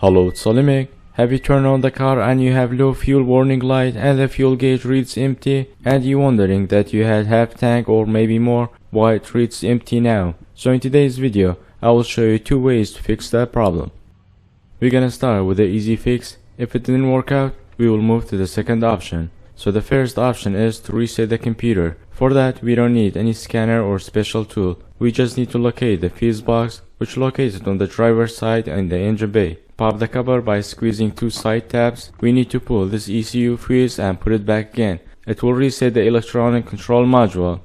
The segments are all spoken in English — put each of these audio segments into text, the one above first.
Hello, it's AliMECH. Have you turned on the car and you have low fuel warning light and the fuel gauge reads empty and you wondering that you had half tank or maybe more, why it reads empty now? So in today's video, I will show you two ways to fix that problem. We're gonna start with the easy fix. If it didn't work out, we will move to the second option. So the first option is to reset the computer. For that, we don't need any scanner or special tool. We just need to locate the fuse box, which located on the driver's side and the engine bay. Pop the cover by squeezing two side tabs. We need to pull this ECU fuse and put it back again. It will reset the electronic control module.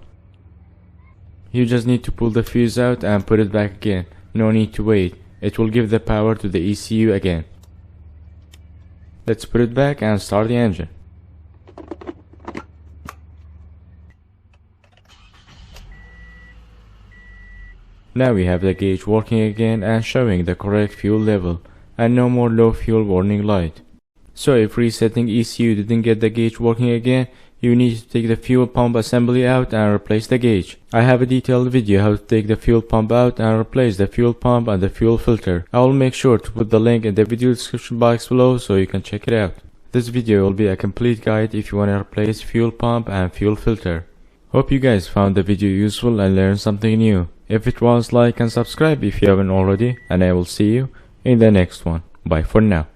You just need to pull the fuse out and put it back again. No need to wait. It will give the power to the ECU again. Let's put it back and start the engine. Now we have the gauge working again and showing the correct fuel level, and no more low fuel warning light. So if resetting ECU didn't get the gauge working again, you need to take the fuel pump assembly out and replace the gauge. I have a detailed video how to take the fuel pump out and replace the fuel pump and the fuel filter. I will make sure to put the link in the video description box below so you can check it out. This video will be a complete guide if you want to replace fuel pump and fuel filter. Hope you guys found the video useful and learned something new. If it was, like and subscribe if you haven't already, and I will see you in the next one. Bye for now.